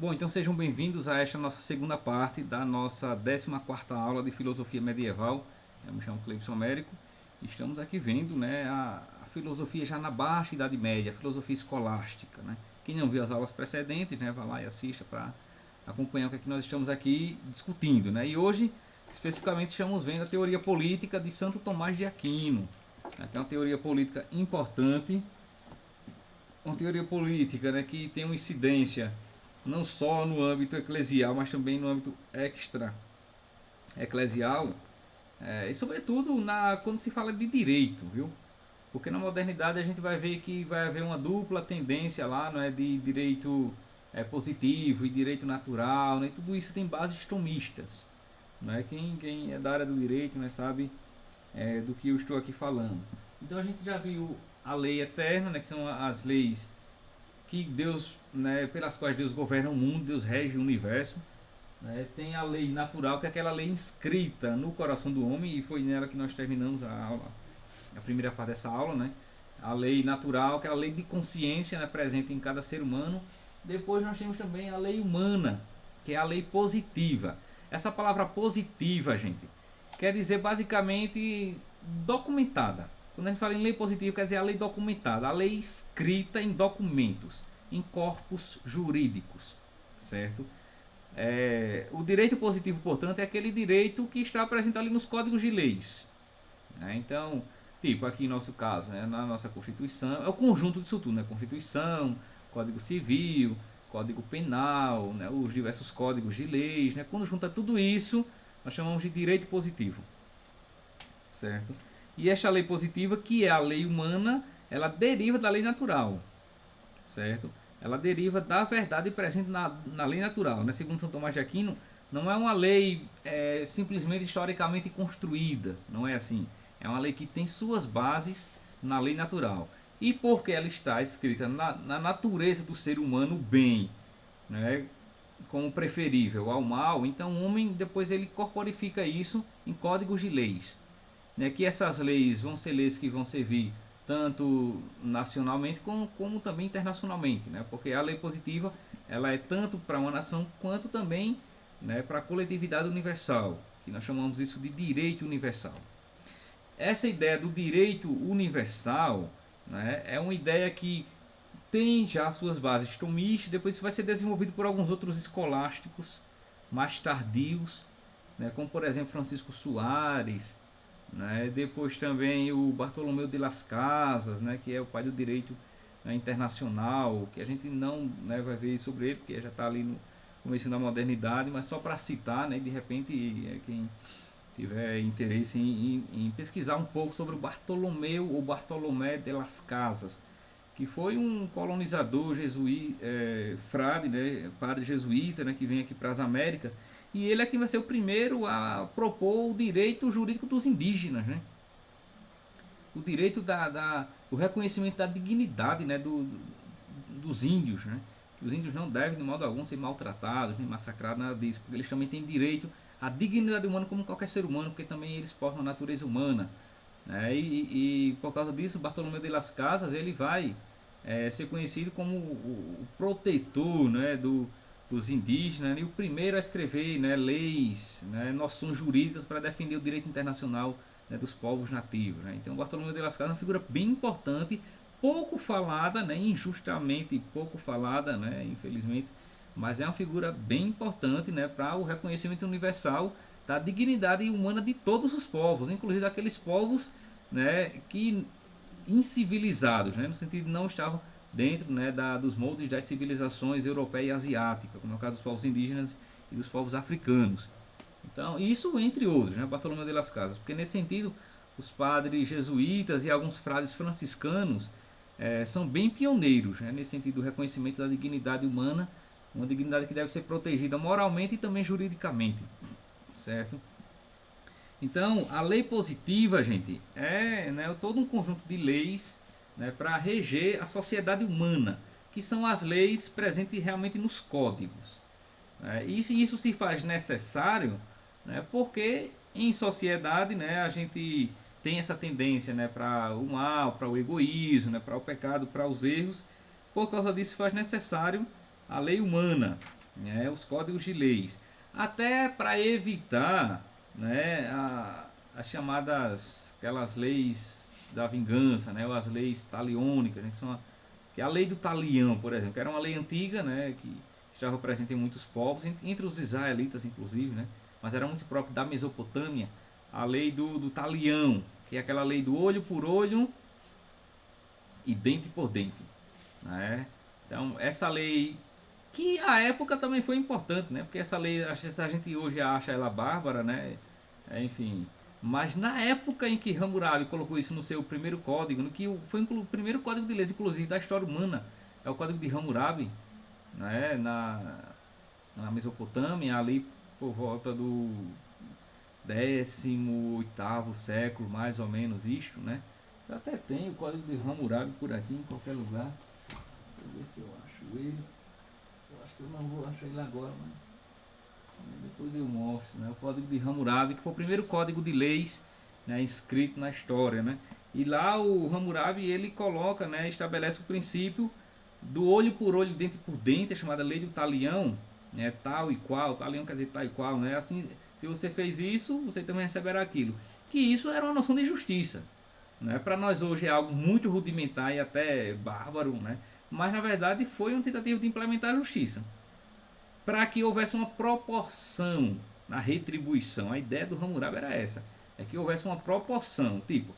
Bom, então sejam bem-vindos a esta nossa segunda parte da nossa 14ª aula de Filosofia Medieval. Eu me chamo Cleibson Américo e estamos aqui vendo, né, a filosofia já na baixa Idade Média, a filosofia escolástica. Né? Quem não viu as aulas precedentes, né, vá lá e assista para acompanhar o que, é que nós estamos aqui discutindo. Né? E hoje, especificamente, estamos vendo a teoria política de Santo Tomás de Aquino, né, que é uma teoria política importante, uma teoria política, né, que tem uma incidência não só no âmbito eclesial, mas também no âmbito extra eclesial, e sobretudo quando se fala de direito, viu? Porque na modernidade a gente vai ver que vai haver uma dupla tendência lá, não é, de direito positivo e direito natural, né? E tudo isso tem bases tomistas, não é? Quem é da área do direito, né, sabe do que eu estou aqui falando. Então a gente já viu a lei eterna, né, que são as leis que Deus, né, pelas quais Deus governa o mundo, Deus rege o universo. Né? Tem a lei natural, que é aquela lei inscrita no coração do homem, e foi nela que nós terminamos a aula, a primeira parte dessa aula, né? A lei natural, que é a lei de consciência, né, presente em cada ser humano. Depois nós temos também a lei humana, que é a lei positiva. Essa palavra positiva, gente, quer dizer basicamente documentada. Quando a gente fala em lei positiva, quer dizer a lei documentada, a lei escrita em documentos, em corpos jurídicos, certo? O direito positivo, portanto, é aquele direito que está presente ali nos códigos de leis. Né? Então, tipo aqui em nosso caso, né, na nossa Constituição, é o conjunto disso tudo, né? Constituição, Código Civil, Código Penal, né, os diversos códigos de leis. Né? Quando junta tudo isso, nós chamamos de direito positivo, certo? E esta lei positiva, que é a lei humana, ela deriva da lei natural, certo? Ela deriva da verdade presente na lei natural. Né? Segundo São Tomás de Aquino, não é uma lei simplesmente historicamente construída, não é assim. É uma lei que tem suas bases na lei natural. E porque ela está escrita na natureza do ser humano, o bem, né, como preferível ao mal, então o homem depois ele corporifica isso em códigos de leis, né, que essas leis vão ser leis que vão servir tanto nacionalmente como também internacionalmente, né, porque a lei positiva ela é tanto para uma nação quanto também, né, para a coletividade universal, que nós chamamos isso de direito universal. Essa ideia do direito universal, né, é uma ideia que tem já suas bases tomistas, depois isso vai ser desenvolvido por alguns outros escolásticos mais tardios, né, como por exemplo Francisco Soares, né, depois também o Bartolomeu de Las Casas, né, que é o pai do direito, né, internacional, que a gente não, né, vai ver sobre ele, porque já está ali no começo da modernidade, mas só para citar, né, de repente quem tiver interesse em pesquisar um pouco sobre o Bartolomeu ou Bartolomé de Las Casas, que foi um colonizador jesuíta, frade, né, padre jesuíta, né, que vem aqui para as Américas, e ele é quem vai ser o primeiro a propor o direito jurídico dos indígenas, né? O direito o reconhecimento da dignidade, né, dos índios, né? Que os índios não devem de modo algum ser maltratados, nem massacrados, nada disso, porque eles também têm direito à dignidade humana como qualquer ser humano, porque também eles portam a natureza humana. Né? E por causa disso, Bartolomeu de Las Casas ele vai ser conhecido como o protetor, né, dos indígenas, né, e o primeiro a escrever, né, leis, né, noções jurídicas para defender o direito internacional, né, dos povos nativos. Né? Então, Bartolomeu de Las Casas é uma figura bem importante, pouco falada, né, injustamente pouco falada, né, infelizmente, mas é uma figura bem importante, né, para o reconhecimento universal da dignidade humana de todos os povos, inclusive daqueles povos, né, que incivilizados, né, no sentido de não estavam dentro, né, dos moldes das civilizações europeia e asiática, como é o caso dos povos indígenas e dos povos africanos. Então, isso entre outros, né, Bartolomeu de Las Casas, porque nesse sentido os padres jesuítas e alguns frades franciscanos são bem pioneiros, né, nesse sentido do reconhecimento da dignidade humana, uma dignidade que deve ser protegida moralmente e também juridicamente, certo? Então, a lei positiva, gente, é, né, todo um conjunto de leis, né, para reger a sociedade humana, que são as leis presentes realmente nos códigos. Né? E isso se faz necessário, né, porque em sociedade, né, a gente tem essa tendência, né, para o mal, para o egoísmo, né, para o pecado, para os erros. Por causa disso, faz necessário a lei humana. né, os códigos de leis, até para evitar, né, as chamadas aquelas leis da vingança, né, ou as leis taliônicas, né, que é a lei do talião, por exemplo, que era uma lei antiga, né, que estava presente em muitos povos, entre os israelitas inclusive, né, mas era muito próprio da Mesopotâmia, a lei do talião, que é aquela lei do olho por olho e dente por dente, né? Então, essa lei, que à época também foi importante, né? Porque essa lei, a gente hoje acha ela bárbara, né? Enfim, mas na época em que Hammurabi colocou isso no seu primeiro código, no que foi o primeiro código de leis, inclusive, da história humana, é o código de Hammurabi, né? Na Mesopotâmia, ali por volta do 18º século, mais ou menos isto, né? Eu até tenho o código de Hammurabi por aqui, em qualquer lugar. Deixa eu ver se eu acho ele. Eu acho que eu não vou achar ele agora, mas depois eu mostro, né? O código de Hammurabi, que foi o primeiro código de leis, né, escrito na história, né? E lá o Hammurabi ele coloca, né, estabelece o princípio do olho por olho, dente por dente, a chamada lei do talião, né, tal e qual, talião quer dizer tal e qual, né? Assim, se você fez isso, você também receberá aquilo. Que isso era uma noção de justiça, né? Para nós hoje é algo muito rudimentar e até bárbaro, né? Mas na verdade foi uma tentativa de implementar a justiça para que houvesse uma proporção na retribuição. A ideia do Hammurabi era essa, é que houvesse uma proporção, tipo,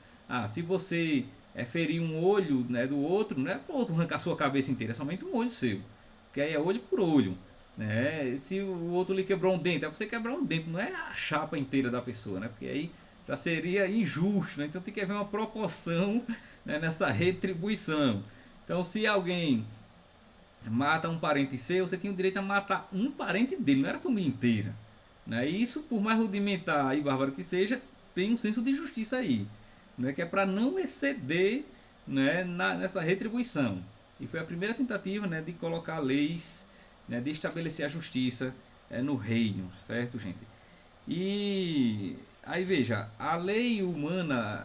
se você ferir um olho, né, do outro, não é para o outro arrancar a sua cabeça inteira, é somente um olho seu, porque aí é olho por olho. Né? Se o outro lhe quebrou um dente, é para você quebrar um dente, não é a chapa inteira da pessoa, né? Porque aí já seria injusto, né? Então tem que haver uma proporção, né, nessa retribuição. Então se alguém mata um parente seu, você tinha o direito a matar um parente dele, não era a família inteira. Né? E isso, por mais rudimentar e bárbaro que seja, tem um senso de justiça aí. Né? Que é para não exceder, né, nessa retribuição. E foi a primeira tentativa, né, de colocar leis, né, de estabelecer a justiça no reino, certo, gente? E aí veja, a lei humana,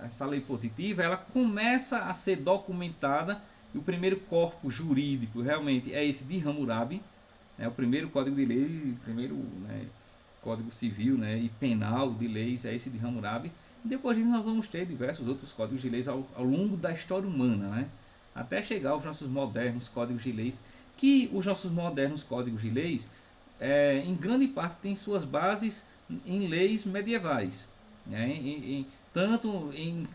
essa lei positiva, ela começa a ser documentada e o primeiro corpo jurídico realmente é esse de Hammurabi, né, o primeiro código de lei, o primeiro, né, código civil, né, e penal de leis é esse de Hammurabi. E depois disso nós vamos ter diversos outros códigos de leis ao longo da história humana, né, até chegar aos nossos modernos códigos de leis, que os nossos modernos códigos de leis em grande parte têm suas bases em leis medievais, né? Tanto em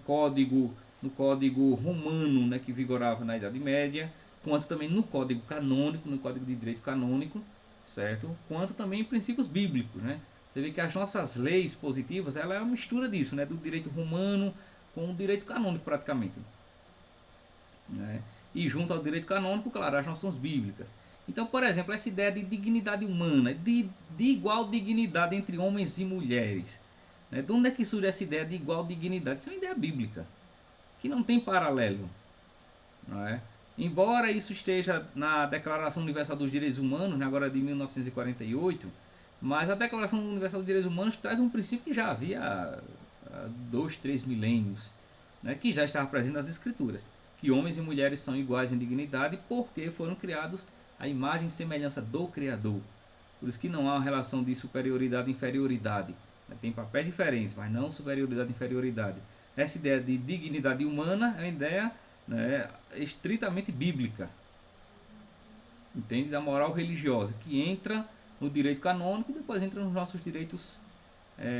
código, no código romano, né, que vigorava na Idade Média, quanto também no código canônico, no código de direito canônico, certo? Quanto também em princípios bíblicos, né? Você vê que as nossas leis positivas, ela é uma mistura disso, né, do direito romano com o direito canônico praticamente, né? E junto ao direito canônico, claro, as noções bíblicas. Então, por exemplo, essa ideia de dignidade humana, de igual dignidade entre homens e mulheres, né? De onde é que surge essa ideia de igual dignidade? Isso é uma ideia bíblica, que não tem paralelo, não é? Embora isso esteja na Declaração Universal dos Direitos Humanos, né, agora de 1948, mas a Declaração Universal dos Direitos Humanos traz um princípio que já havia há 2, 3 milênios, né, que já estava presente nas Escrituras, que homens e mulheres são iguais em dignidade porque foram criados à imagem e semelhança do Criador. Por isso que não há uma relação de superioridade e inferioridade. Tem papéis diferentes, mas não superioridade e inferioridade. Essa ideia de dignidade humana é uma ideia, né, estritamente bíblica, entende? Da moral religiosa, que entra no direito canônico e depois entra nos nossos direitos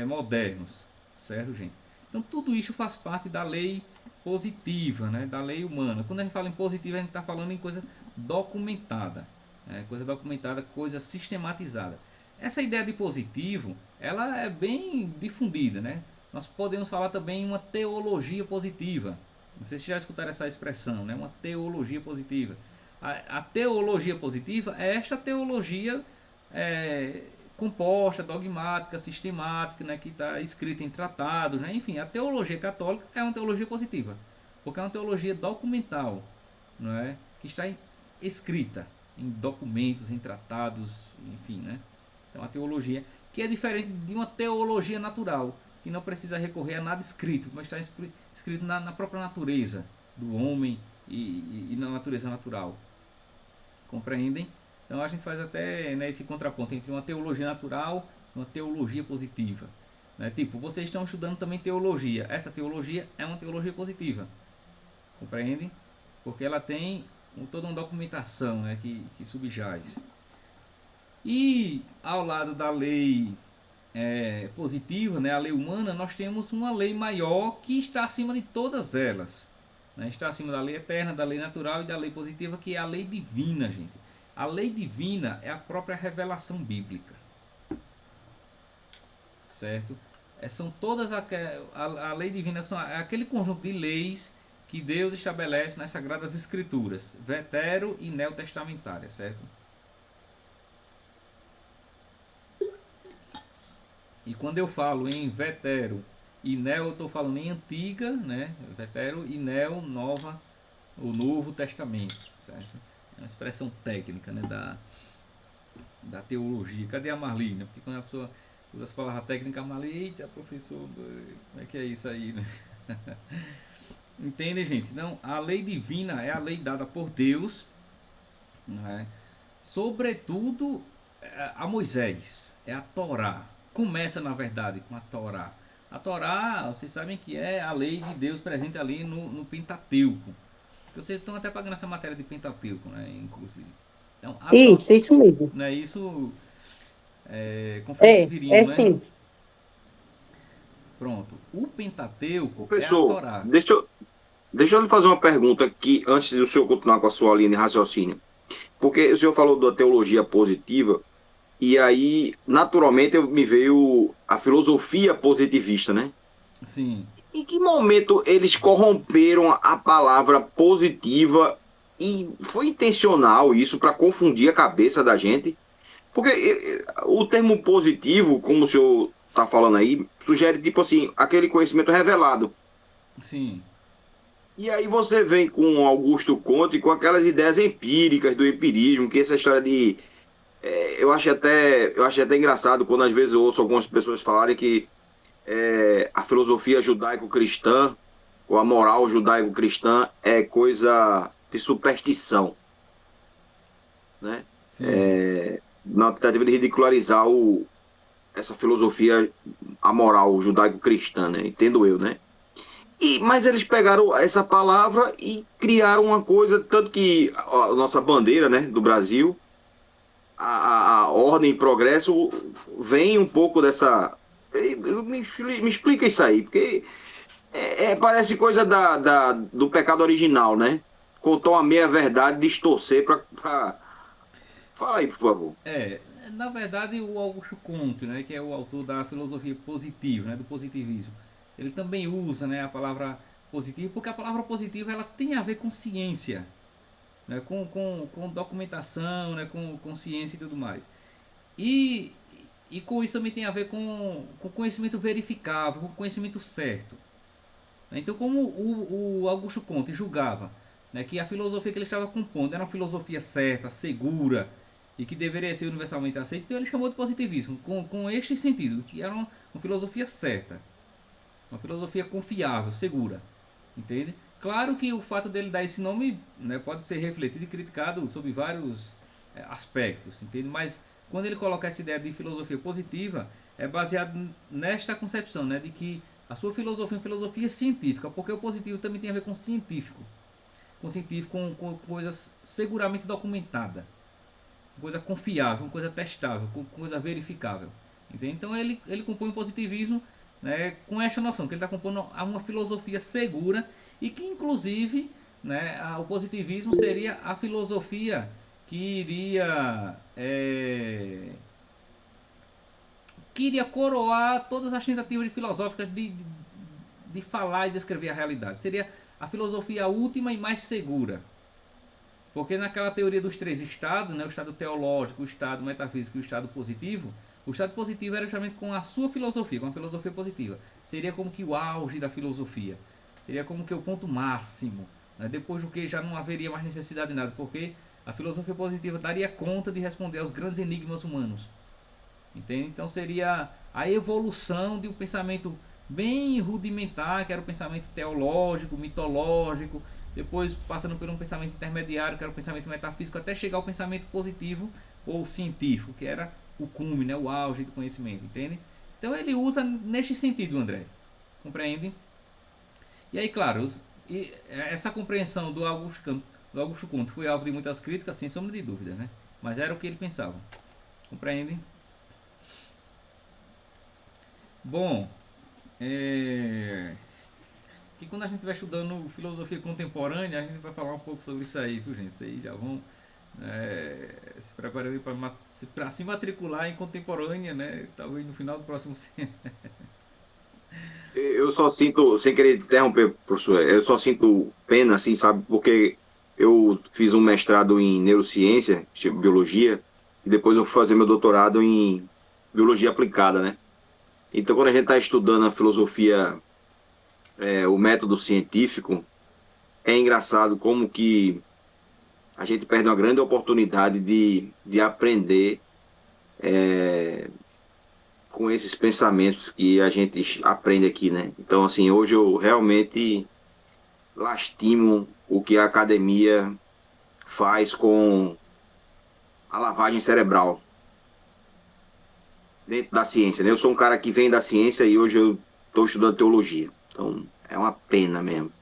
modernos, certo, gente? Então tudo isso faz parte da lei positiva, né, da lei humana. Quando a gente fala em positiva, a gente está falando em coisa documentada, coisa documentada, coisa sistematizada. Essa ideia de positivo, ela é bem difundida, né? Nós podemos falar também em uma teologia positiva. Não sei se já escutaram essa expressão, né? Uma teologia positiva. A teologia positiva é esta teologia é, composta, dogmática, sistemática, né, que está escrita em tratados, né? Enfim, a teologia católica é uma teologia positiva, porque é uma teologia documental, não é? Que está escrita em documentos, em tratados, enfim, né? Então a teologia que é diferente de uma teologia natural, que não precisa recorrer a nada escrito, mas está escrito na própria natureza do homem e na natureza natural. Compreendem? Então a gente faz até, né, esse contraponto entre uma teologia natural e uma teologia positiva. Né? Tipo, vocês estão estudando também teologia. Essa teologia é uma teologia positiva. Compreende? Porque ela tem toda uma documentação, né, que subjaz. E ao lado da lei positiva, né, a lei humana, nós temos uma lei maior que está acima de todas elas. Né? Está acima da lei eterna, da lei natural e da lei positiva, que é a lei divina, gente. A lei divina é a própria revelação bíblica. Certo? São todas a lei divina é aquele conjunto de leis que Deus estabelece nas Sagradas Escrituras, vetero e neotestamentária, certo? E quando eu falo em vetero e neo, eu estou falando em antiga, né? Vetero e neo, nova, o Novo Testamento, certo? É uma expressão técnica, né? Da teologia. Cadê a Marlene? Porque quando a pessoa usa as palavras técnicas, a Marlene, eita, professor, como é que é isso aí, né? Entende, gente? Então, a lei divina é a lei dada por Deus, né? Sobretudo a Moisés, é a Torá. Começa, na verdade, com a Torá. A Torá, vocês sabem que é a lei de Deus presente ali no Pentateuco. Vocês estão até pagando essa matéria de Pentateuco, né? Inclusive. Então, Isso mesmo. não é isso, Conferência É Severino, né? sim. Pronto. O Pentateuco é a Professor, Torá. deixa eu lhe fazer uma pergunta aqui, antes do senhor continuar com a sua linha de raciocínio. Porque o senhor falou da teologia positiva, e aí, naturalmente, me veio a filosofia positivista, né? Sim, Em que momento eles corromperam a palavra positiva e foi intencional isso para confundir a cabeça da gente? Porque o termo positivo, como o senhor está falando aí, sugere tipo assim, aquele conhecimento revelado. sim, E aí você vem com Augusto Conte com aquelas ideias empíricas do empirismo, que essa história de eu acho até engraçado quando às vezes eu ouço algumas pessoas falarem que a filosofia judaico-cristã ou a moral judaico-cristã é coisa de superstição, né? sim, Na tentativa de ridicularizar essa filosofia amoral judaico-cristã, né? Entendo eu, né? Mas eles pegaram essa palavra e criaram uma coisa, tanto que a nossa bandeira, né, do Brasil, a ordem e progresso vem um pouco dessa. Me explica isso aí, porque parece coisa do pecado original, né? Contar uma meia-verdade, distorcer para. Fala aí, por favor. Na verdade, o Augusto Comte, né, que é o autor da filosofia positiva, né, do positivismo, ele também usa, né, a palavra positivo, porque a palavra positiva ela tem a ver com ciência, né, com documentação, né, com ciência e tudo mais. E, e com isso também tem a ver com conhecimento verificável, com conhecimento certo. Então, como o Augusto Comte julgava, né, que a filosofia que ele estava compondo era uma filosofia certa, segura e que deveria ser universalmente aceita, então ele chamou de positivismo, com este sentido, que era uma filosofia certa, uma filosofia confiável, segura. Entende? Claro que o fato dele dar esse nome, né, pode ser refletido e criticado sobre vários aspectos, entende? Mas quando ele coloca essa ideia de filosofia positiva, é baseado nesta concepção, né, de que a sua filosofia é uma filosofia científica, porque o positivo também tem a ver com científico, com coisas seguramente documentadas, coisa confiável, coisa testável, coisa verificável. Entende? Então ele compõe o positivismo, né, com esta noção, que ele está compondo uma filosofia segura e que inclusive, né, o positivismo seria a filosofia que iria coroar todas as tentativas filosóficas de falar e descrever a realidade. Seria a filosofia última e mais segura. Porque naquela teoria dos três estados, né, o estado teológico, o estado metafísico e o estado positivo era justamente com a sua filosofia, com a filosofia positiva. Seria como que o auge da filosofia. Seria como que o ponto máximo. Né, depois do que já não haveria mais necessidade de nada, porque a filosofia positiva daria conta de responder aos grandes enigmas humanos. Entende? Então seria a evolução de um pensamento bem rudimentar, que era o pensamento teológico, mitológico, depois passando por um pensamento intermediário, que era o pensamento metafísico, até chegar ao pensamento positivo ou científico, que era o cume, né, o auge do conhecimento, entende? Então ele usa neste sentido, André, compreende? E aí, claro, essa compreensão do Augusto Comte foi alvo de muitas críticas, sem sombra de dúvida, né? Mas era o que ele pensava, compreende? Bom, que quando a gente vai estudando filosofia contemporânea, a gente vai falar um pouco sobre isso aí, viu, gente? Isso aí já vão se preparando para se matricular em contemporânea, né? Talvez no final do próximo Eu só sinto, sem querer interromper, professor, eu só sinto pena, assim, sabe? Porque eu fiz um mestrado em neurociência, biologia, e depois eu fui fazer meu doutorado em biologia aplicada, né? Então, quando a gente está estudando a filosofia, o método científico, é engraçado como que a gente perde uma grande oportunidade de aprender com esses pensamentos que a gente aprende aqui, né? Então, assim, hoje eu realmente lastimo o que a academia faz com a lavagem cerebral dentro da ciência, né? Eu sou um cara que vem da ciência e hoje eu estou estudando teologia. Então, é uma pena mesmo.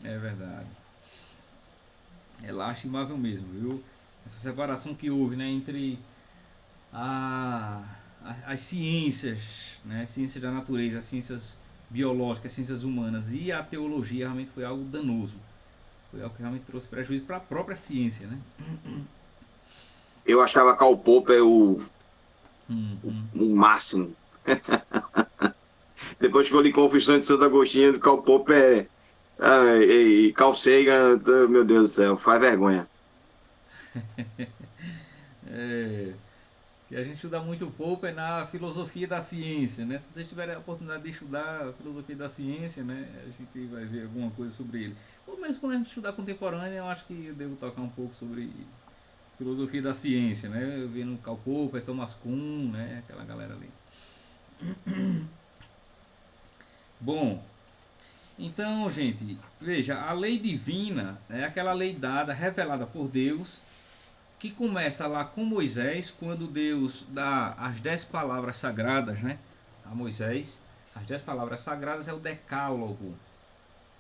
É verdade. É lastimável mesmo, viu? Essa separação que houve, né, entre as ciências, né, ciências da natureza, as ciências biológicas, as ciências humanas e a teologia realmente foi algo danoso. Foi algo que realmente trouxe prejuízo para a própria ciência, né? Eu achava Karl Popper Uhum. o máximo. Depois que eu li Confissões de Santo Agostinho, Karl Popper e Carl Sagan, meu Deus do céu, faz vergonha. É, que a gente estuda muito pouco é na filosofia da ciência, né? Se vocês tiverem a oportunidade de estudar a filosofia da ciência, né, a gente vai ver alguma coisa sobre ele. Ou mesmo quando a gente estudar contemporânea, eu acho que eu devo tocar um pouco sobre filosofia da ciência, né? Eu vendo Karl Popper, Thomas Kuhn, né, aquela galera ali. Bom, então, gente, veja, a lei divina é aquela lei dada, revelada por Deus, que começa lá com Moisés, quando Deus dá as 10 palavras sagradas, né, a Moisés. As 10 palavras sagradas é o decálogo,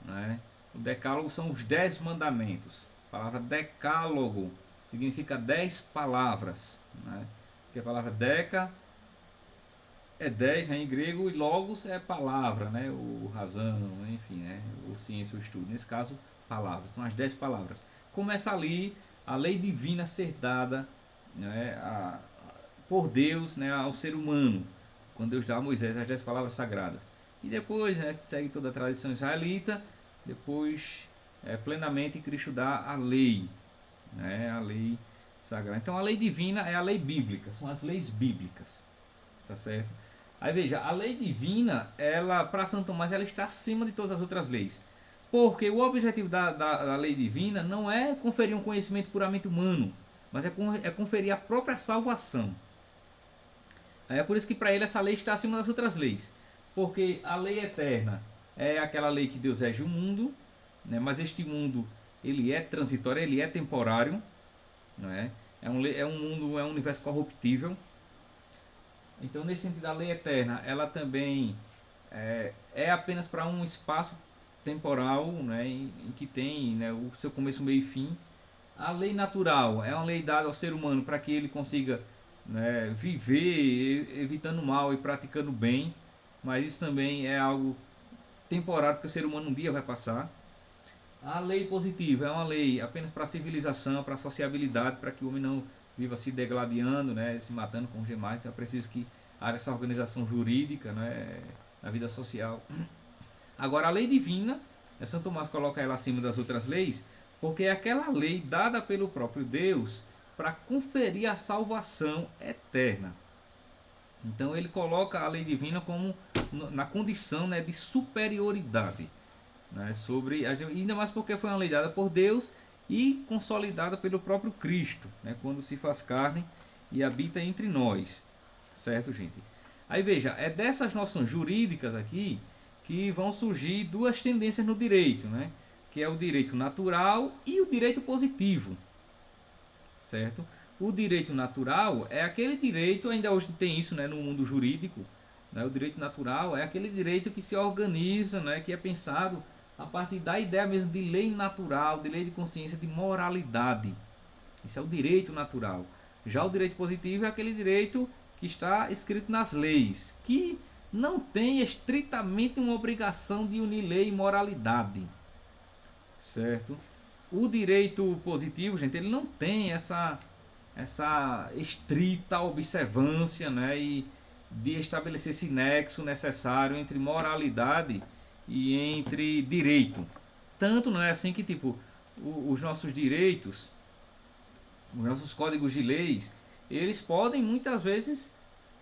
né? O decálogo são os 10 mandamentos. A palavra decálogo significa 10 palavras, né? Porque a palavra deca é 10, né, em grego, e logos é palavra, né, o razão, enfim, né, o ciência, o estudo. Nesse caso, palavras, são as 10 palavras. Começa ali a lei divina a ser dada, né, por Deus, né, ao ser humano, quando Deus dá a Moisés as 10 palavras sagradas. E depois, né, segue toda a tradição israelita, depois plenamente Cristo dá a lei, né, a lei sagrada. Então a lei divina é a lei bíblica, são as leis bíblicas, tá certo? Aí veja, a lei divina, ela para Santo Tomás, ela está acima de todas as outras leis. Porque o objetivo da lei divina não é conferir um conhecimento puramente humano, mas é conferir a própria salvação. É por isso que para ele essa lei está acima das outras leis. Porque a lei eterna é aquela lei que Deus rege o mundo, né? Mas este mundo ele é transitório, ele é temporário, não é? É um mundo, é um universo corruptível. Então, nesse sentido, a lei eterna, ela também é apenas para um espaço temporal, né, em que tem, né, o seu começo, meio e fim. A lei natural é uma lei dada ao ser humano para que ele consiga, né, viver evitando o mal e praticando o bem, mas isso também é algo temporário, porque o ser humano um dia vai passar. A lei positiva é uma lei apenas para a civilização, para a sociabilidade, para que o homem não viva se degladiando, né, se matando com os demais. Então é preciso que haja essa organização jurídica, né, na vida social. Agora, a lei divina, Santo Tomás coloca ela acima das outras leis, porque é aquela lei dada pelo próprio Deus para conferir a salvação eterna. Então ele coloca a lei divina como na condição, né, de superioridade, né, sobre ainda mais porque foi uma lei dada por Deus e consolidada pelo próprio Cristo, né, quando se faz carne e habita entre nós, certo, gente? Aí veja, é dessas noções jurídicas aqui que vão surgir duas tendências no direito, né? que é o direito natural e o direito positivo, certo? O direito natural é aquele direito, ainda hoje tem isso, né, no mundo jurídico, né? O direito natural é aquele direito que se organiza, né, que é pensado a partir da ideia mesmo de lei natural, de lei de consciência, de moralidade. Isso é o direito natural. Já o direito positivo é aquele direito que está escrito nas leis, que não tem estritamente uma obrigação de unir lei e moralidade, certo? O direito positivo, gente, ele não tem essa estrita observância, né, e de estabelecer esse nexo necessário entre moralidade e entre direito. Tanto não é assim que, tipo, os nossos direitos, os nossos códigos de leis, eles podem muitas vezes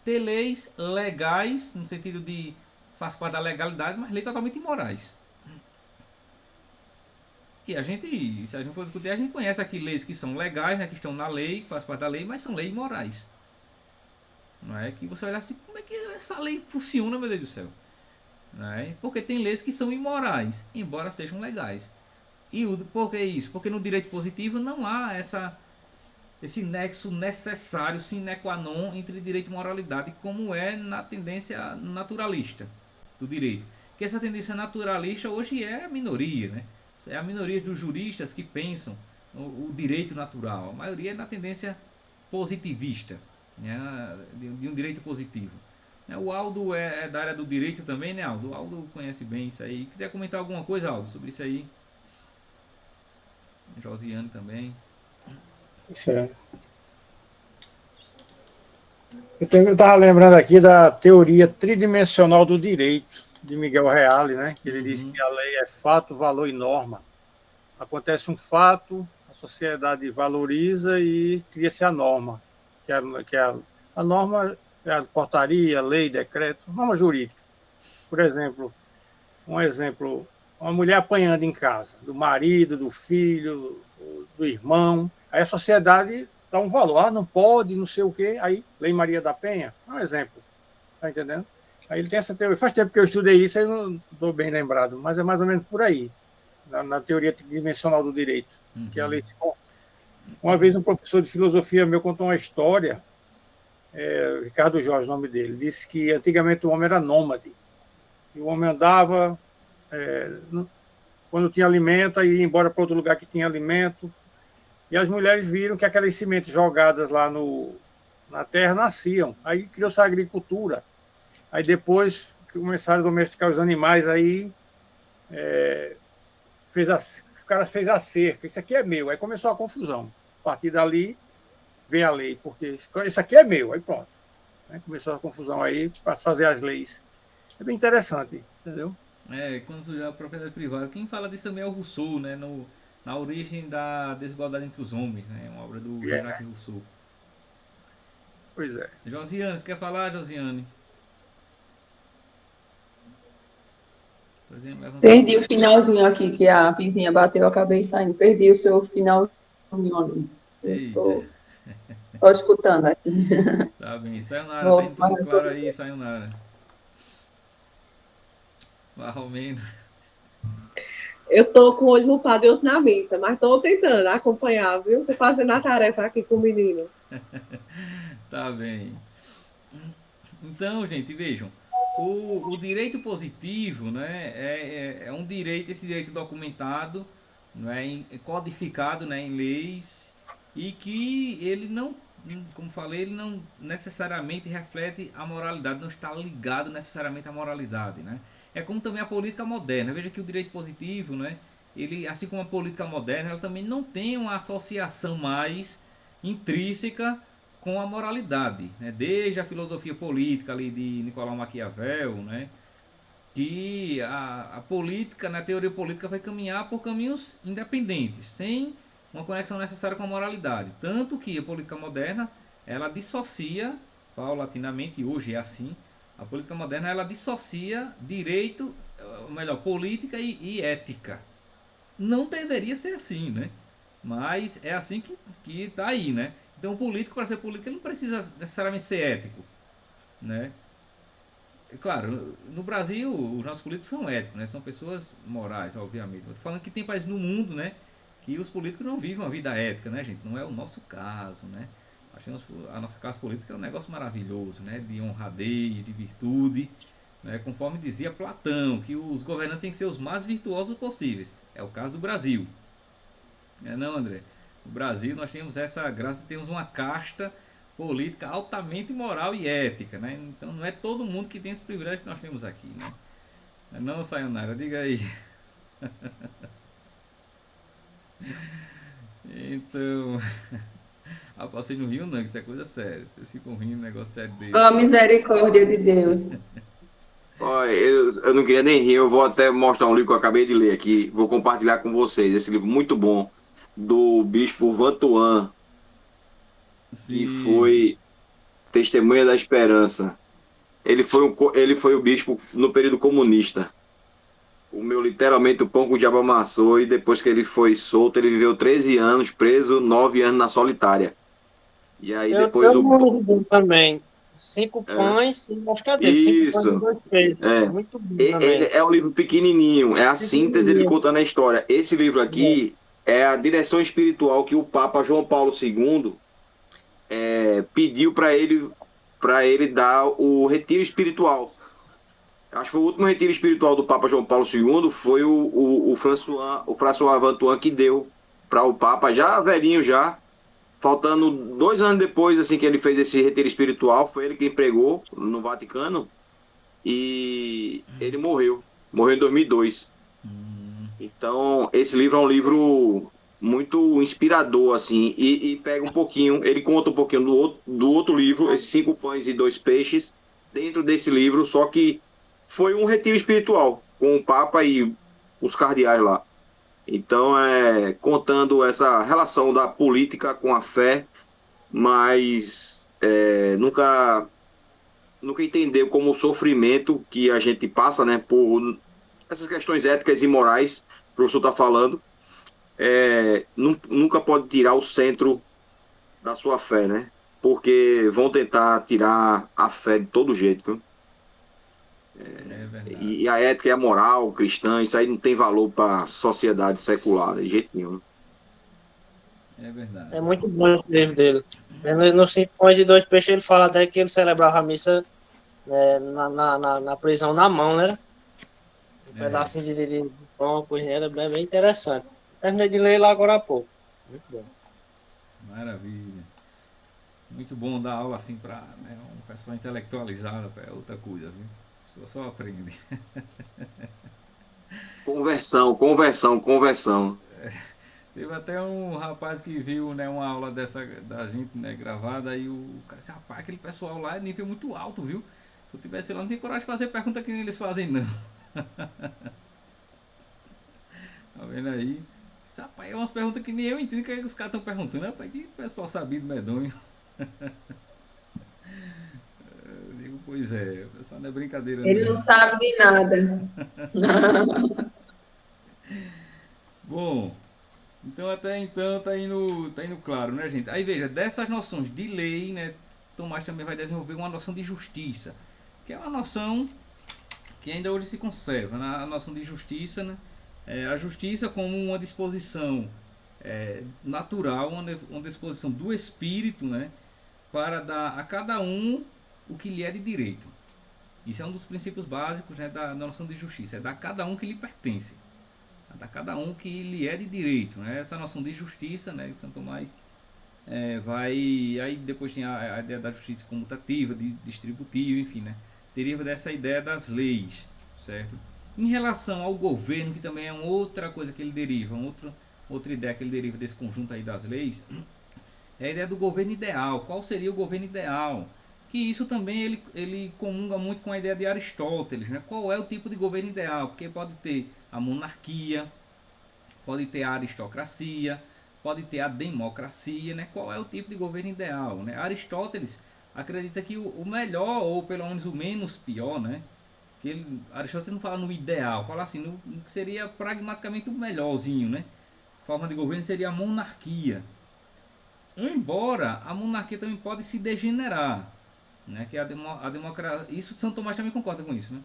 ter leis legais, no sentido de faz parte da legalidade, mas leis totalmente imorais. E a gente, se a gente for discutir, a gente conhece aqui leis que são legais, né, que estão na lei, que faz parte da lei, mas são leis imorais. Não é que você olha assim, como é que essa lei funciona, meu Deus do céu? Não é? Porque tem leis que são imorais, embora sejam legais. E por que isso? Porque no direito positivo não há esse nexo necessário, sine qua non, entre direito e moralidade, como é na tendência naturalista do direito. Que essa tendência naturalista hoje é a minoria, né? É a minoria dos juristas que pensam o direito natural. A maioria é na tendência positivista, né? De um direito positivo. O Aldo é da área do direito também, né, Aldo? O Aldo conhece bem isso aí. Quiser comentar alguma coisa, Aldo, sobre isso aí? Josiane também. Isso é. Eu estava lembrando aqui da teoria tridimensional do direito, de Miguel Reale, né? Que ele diz que a lei é fato, valor e norma. Acontece um fato, a sociedade valoriza e cria-se a norma, a norma é a portaria, lei, decreto, norma jurídica. Por exemplo, uma mulher apanhando em casa, do marido, do filho, do irmão, aí a sociedade dá um valor, não pode, não sei o quê, aí Lei Maria da Penha, é um exemplo, tá entendendo? Aí ele tem essa teoria, faz tempo que eu estudei isso, aí não estou bem lembrado, mas é mais ou menos por aí, na teoria tridimensional do direito, que a lei se... Uma vez um professor de filosofia meu contou uma história, Ricardo Jorge, o nome dele, disse que antigamente o homem era nômade, e o homem andava, quando tinha alimento, aí ia embora para outro lugar que tinha alimento, e as mulheres viram que aquelas sementes jogadas lá na terra nasciam. Aí criou-se a agricultura. Aí depois começaram a domesticar os animais, aí o cara fez a cerca. Isso aqui é meu. Aí começou a confusão. A partir dali vem a lei, porque isso aqui é meu. Aí pronto. Começou a confusão aí para fazer as leis. É bem interessante, entendeu? Quando surgiu a propriedade privada, quem fala disso também é o Rousseau, né? Na origem da desigualdade entre os homens, né? Uma obra do Jean-Jacques Rousseau. Pois é. Josiane, você quer falar, Josiane? Perdi o finalzinho aqui, que a vizinha bateu, eu acabei saindo. Perdi o seu finalzinho ali. Eita. Tô escutando aqui. Tá bem. Sayonara, tá indo tudo claro aí, Sayonara. Marromeno. Eu tô com o olho no padre e outro na missa, mas tô tentando acompanhar, viu? Tô fazendo a tarefa aqui com o menino. Tá bem. Então, gente, vejam. O direito positivo, né, é um direito, esse direito documentado, não é, codificado, né, em leis, e que ele não, como falei, ele não necessariamente reflete a moralidade, não está ligado necessariamente à moralidade, né? É como também a política moderna. Veja que o direito positivo, né, ele, assim como a política moderna, ela também não tem uma associação mais intrínseca com a moralidade, né? Desde a filosofia política ali de Nicolau Maquiavel, né? Que a política, na teoria política, vai caminhar por caminhos independentes, sem uma conexão necessária com a moralidade. Tanto que a política moderna, ela dissocia, paulatinamente, e hoje é assim, a política moderna ela dissocia direito, ou melhor, política e ética. Não deveria ser assim, né? Mas é assim que está aí, né? Então o político, para ser político, ele não precisa necessariamente ser ético, né? claro, no Brasil os nossos políticos são éticos, né? São pessoas morais, obviamente. Eu tô falando que tem países no mundo, né, que os políticos não vivem uma vida ética, né, gente? Não é o nosso caso, né? Achamos a nossa classe política é um negócio maravilhoso, né? De honradez, de virtude, né? Conforme dizia Platão, que os governantes têm que ser os mais virtuosos possíveis. É o caso do Brasil. É não, André? No Brasil nós temos essa graça, temos uma casta política altamente moral e ética, né? Então não é todo mundo que tem esse privilégio que nós temos aqui, né? Não, Sayonara, diga aí. Então, vocês não riam não, que isso é coisa séria. Vocês ficam rindo, negócio sério Só a desse. misericórdia de Deus. Olha, eu não queria nem rir, eu vou até mostrar um livro que eu acabei de ler aqui, vou compartilhar com vocês, esse livro muito bom, do bispo Vantuan, que Sim. foi Testemunha da Esperança. Ele foi o bispo no período comunista. O meu, literalmente, o pão que o diabo amassou, e depois que ele foi solto, ele viveu 13 anos preso, 9 anos na solitária. E aí Eu depois tenho o... um livro bom também. Cinco é, pães e moscadeira. Cinco pães e isso, dois peixes. é. Muito bom Ele também. é um livro pequenininho, é a síntese ele Pequenininho. contando a história. Esse livro É. aqui é a direção espiritual que o Papa João Paulo II pediu para ele dar o retiro espiritual. Acho que foi o último retiro espiritual do Papa João Paulo II, foi o François Vantuan que deu para o Papa, já velhinho já, faltando 2 anos depois assim que ele fez esse retiro espiritual, foi ele que pregou no Vaticano e ele morreu em 2002. Então, esse livro é um livro muito inspirador, assim, e pega um pouquinho, ele conta um pouquinho do outro livro, esses cinco pães e dois peixes, dentro desse livro, só que foi um retiro espiritual, com o Papa e os cardeais lá. Então, contando essa relação da política com a fé, mas nunca entendeu como o sofrimento que a gente passa, né, por essas questões éticas e morais, que o professor está falando, nunca pode tirar o centro da sua fé, né? Porque vão tentar tirar a fé de todo jeito, viu? É verdade. E a ética e a moral cristã, isso aí não tem valor para a sociedade secular, de jeito nenhum. É verdade. É muito bom esse livro dele. No Cinco Pães e Dois Peixes ele fala até que ele celebrava a missa na prisão na mão, né? Um É, pedacinho de pão, coisa, era bem interessante. Terminei de ler lá agora há pouco. Muito bom. maravilha. Muito bom dar aula assim para, né, um pessoal intelectualizado, é outra coisa, viu? A pessoa só aprende. Conversão, conversão, conversão. Teve até um rapaz que viu, né, uma aula dessa da gente, né, gravada, e o cara disse, rapaz, aquele pessoal lá é nível muito alto, viu? Se eu tivesse lá, não tem coragem de fazer pergunta que nem eles fazem, não. Tá vendo aí? Esse, rapaz, é umas perguntas que nem eu entendo que os caras estão perguntando. Rapaz, que pessoal sabido, medonho. Eu digo, pois é, o pessoal não é brincadeira, Ele não não. sabe de nada. Bom, então até então tá indo claro, né, gente? Aí veja, dessas noções de lei, né, Tomás também vai desenvolver uma noção de justiça, que é uma noção que ainda hoje se conserva, né? A noção de justiça, né? A justiça como uma disposição natural, uma disposição do espírito, né, para dar a cada um o que lhe é de direito. Isso é um dos princípios básicos, né, da noção de justiça, é dar a cada um que lhe pertence, a cada um que lhe é de direito, né? Essa noção de justiça, né, de Santo Tomás vai, aí depois tem a ideia da justiça comutativa, de distributiva, enfim, né, deriva dessa ideia das leis, certo? Em relação ao governo, que também é uma outra coisa que ele deriva, outra ideia que ele deriva desse conjunto aí das leis, é a ideia do governo ideal. Qual seria o governo ideal? Que isso também ele comunga muito com a ideia de Aristóteles, né? Qual é o tipo de governo ideal? Porque pode ter a monarquia, pode ter a aristocracia, pode ter a democracia, né? Qual é o tipo de governo ideal, né? Aristóteles acredita que o melhor, ou pelo menos o menos pior, né? Que Aristóteles não fala no ideal, fala assim, no que seria pragmaticamente o melhorzinho, né? Forma de governo seria a monarquia. Embora a monarquia também pode se degenerar, né? Que a democracia, isso Santo Tomás também concorda com isso, né?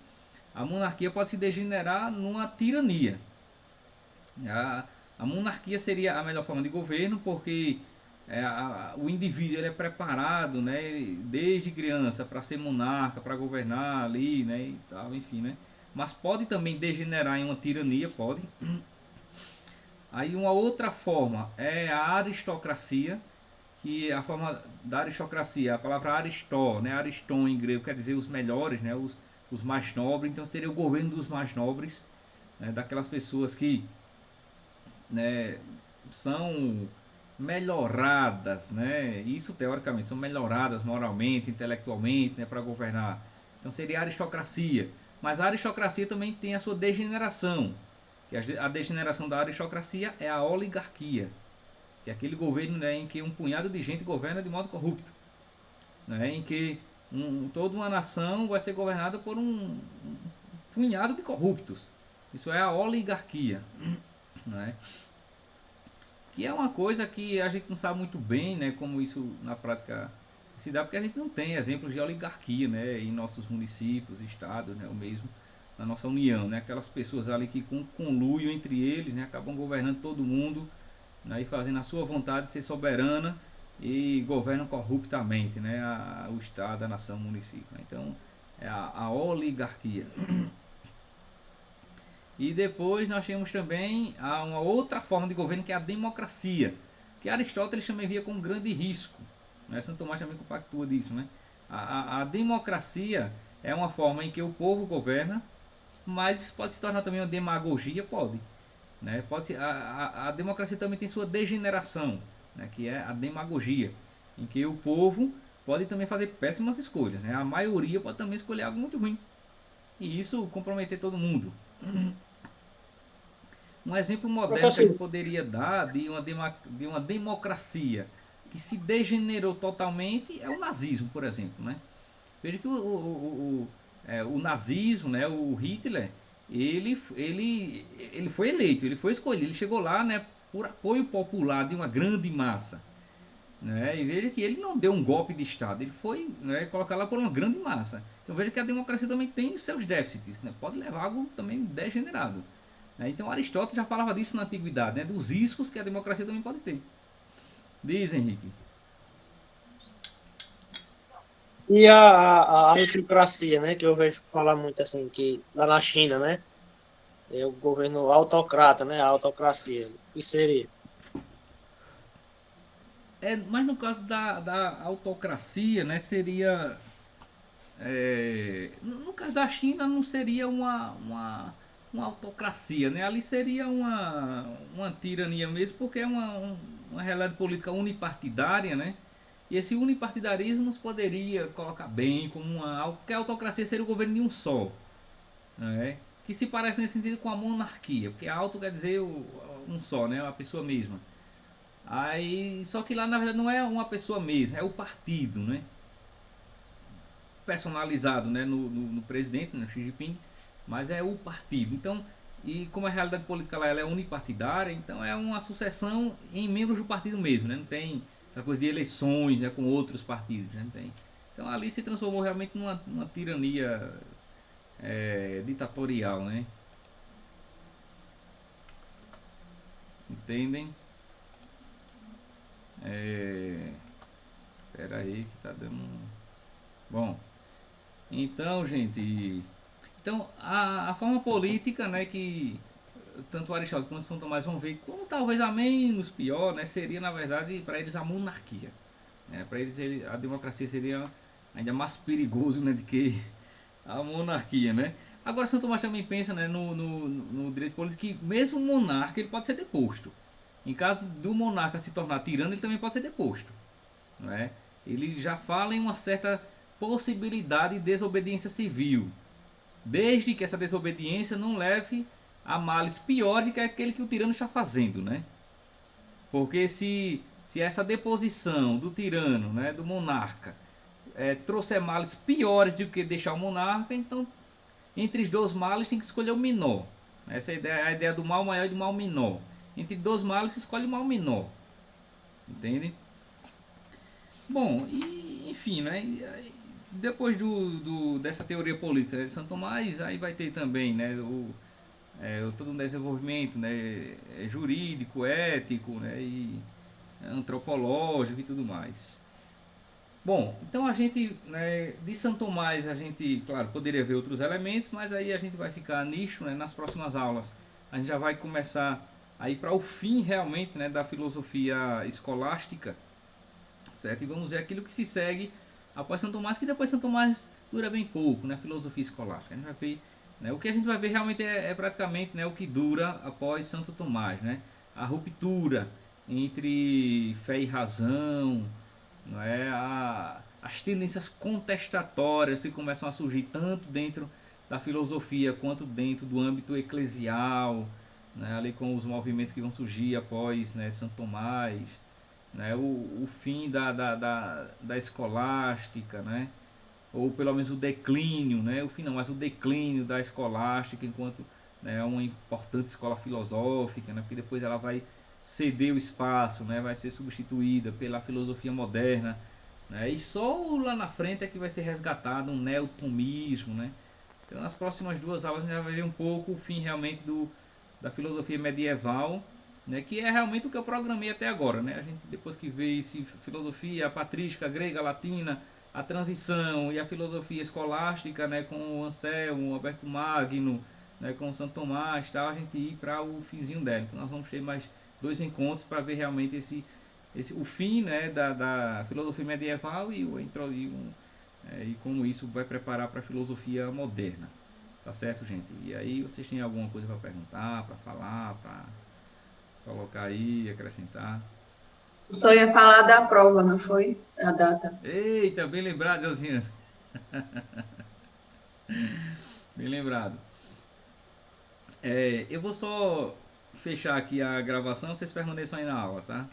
A monarquia pode se degenerar numa tirania. A, a monarquia seria a melhor forma de governo porque o indivíduo ele é preparado, né, desde criança para ser monarca, para governar ali, né, e tal, enfim, né? Mas pode também degenerar em uma tirania, pode. Aí uma outra forma é a aristocracia, que a forma da aristocracia, a palavra aristó, né, ariston em grego quer dizer os melhores, né, os mais nobres, então seria o governo dos mais nobres, né, daquelas pessoas que, né, são melhoradas, né, isso teoricamente, são melhoradas moralmente, intelectualmente, né, para governar. Então seria a aristocracia. Mas a aristocracia também tem a sua degeneração, que a degeneração da aristocracia é a oligarquia, que é aquele governo, né, em que um punhado de gente governa de modo corrupto, né, em que toda uma nação vai ser governada por um punhado de corruptos. Isso é a oligarquia, né? Que é uma coisa que a gente não sabe muito bem, né, como isso na prática se dá, porque a gente não tem exemplos de oligarquia, né, em nossos municípios, estados, né, ou mesmo na nossa União, né, aquelas pessoas ali que com conluio entre eles, né, acabam governando todo mundo, né, e fazendo a sua vontade ser soberana e governam corruptamente, né, o estado, a nação, o município, né? Então é a oligarquia. E depois nós temos também uma outra forma de governo que é a democracia, que Aristóteles também via como um grande risco, né? Santo Tomás também compactua disso, né? A democracia é uma forma em que o povo governa, mas pode se tornar também uma demagogia, pode, né? Pode ser, a democracia também tem sua degeneração, né? Que é a demagogia, em que o povo pode também fazer péssimas escolhas, né? A maioria pode também escolher algo muito ruim e isso comprometer todo mundo. Um exemplo moderno que a gente poderia dar de uma democracia que se degenerou totalmente é o nazismo, por exemplo, né? Veja que o nazismo, né, o Hitler, ele foi eleito, ele foi escolhido, ele chegou lá, né, por apoio popular de uma grande massa, né? E veja que ele não deu um golpe de Estado, ele foi, né, colocar lá por uma grande massa. Então veja que a democracia também tem seus déficits, né? Pode levar a algo também degenerado. Então Aristóteles já falava disso na antiguidade, né, dos riscos que a democracia também pode ter. Diz, Henrique. E a aristocracia, né? Que eu vejo falar muito assim, que lá na China, né? É o governo autocrata, né? A autocracia. O que seria? Mas no caso da autocracia, né, seria... no caso da China não seria uma autocracia, né? Ali seria uma tirania mesmo, porque é uma realidade política unipartidária, né? E esse unipartidarismo nos poderia colocar bem como que a autocracia seria o governo de um só, né? Que se parece nesse sentido com a monarquia, porque auto quer dizer um só, né? Uma pessoa mesma. Aí, só que lá na verdade não é uma pessoa mesma, é o partido, né? Personalizado, né, no presidente, no Xi Jinping, mas é o partido. Então, e como a realidade política lá ela é unipartidária, então é uma sucessão em membros do partido mesmo, né? Não tem essa coisa de eleições, né, com outros partidos, né? Não tem. Então ali se transformou realmente numa tirania ditatorial, né? Entendem? Espera aí que tá dando bom. Então, gente, então a forma política, né, que tanto Aristóteles quanto São Tomás vão ver como talvez a menos pior, né, seria na verdade para eles a monarquia, né? Para eles a democracia seria ainda mais perigoso, né, do que a monarquia, né? Agora São Tomás também pensa, né, no direito político que mesmo o monarca ele pode ser deposto. Em caso do monarca se tornar tirano, ele também pode ser deposto, não é? Ele já fala em uma certa possibilidade de desobediência civil, desde que essa desobediência não leve a males piores do que aquele que o tirano está fazendo, né? Porque se essa deposição do tirano, né, do monarca, trouxer males piores do que deixar o monarca, então entre os dois males tem que escolher o menor. Essa é a ideia do mal maior e do mal menor. Entre dois males se escolhe o mal menor, entende? Bom, e enfim, né? depois dessa teoria política, né, de Santo Tomás, aí vai ter também, né, todo um desenvolvimento, né, jurídico, ético, né, e antropológico e tudo mais. Bom, então a gente, né, de Santo Tomás, a gente, claro, poderia ver outros elementos, mas aí a gente vai ficar nicho, né, nas próximas aulas. A gente já vai começar a ir para o fim realmente, né, da filosofia escolástica, certo? E vamos ver aquilo que se segue após Santo Tomás, que depois Santo Tomás dura bem pouco, né, filosofia escolástica. A gente vai ver, né, o que a gente vai ver realmente é praticamente, né, o que dura após Santo Tomás, né? A ruptura entre fé e razão, não é? As tendências contestatórias que começam a surgir tanto dentro da filosofia quanto dentro do âmbito eclesial, né? Ali com os movimentos que vão surgir após, né, Santo Tomás, né? O fim da escolástica, né? Ou pelo menos o declínio, né? O fim não, mas o declínio da escolástica enquanto, né, uma importante escola filosófica, né? Porque depois ela vai ceder o espaço, né? Vai ser substituída pela filosofia moderna, né? E só lá na frente é que vai ser resgatado um neotomismo, né? Então nas próximas duas aulas a gente já vai ver um pouco o fim realmente da filosofia medieval, né? Que é realmente o que eu programei até agora, né? A gente depois que vê esse filosofia patrística, grega, latina, a transição e a filosofia escolástica, né, com o Anselmo, Alberto Magno, né, com o Santo Tomás, tal, a gente ir para o finzinho dela. Então nós vamos ter mais dois encontros para ver realmente o fim, né, da filosofia medieval e como isso vai preparar para a filosofia moderna. Tá certo, gente? E aí vocês têm alguma coisa para perguntar, para falar, para colocar aí, acrescentar? Só ia falar da prova, não foi? A data. Eita, bem lembrado, Josiane. Bem lembrado. Eu vou só fechar aqui a gravação, vocês permaneçam aí na aula, tá?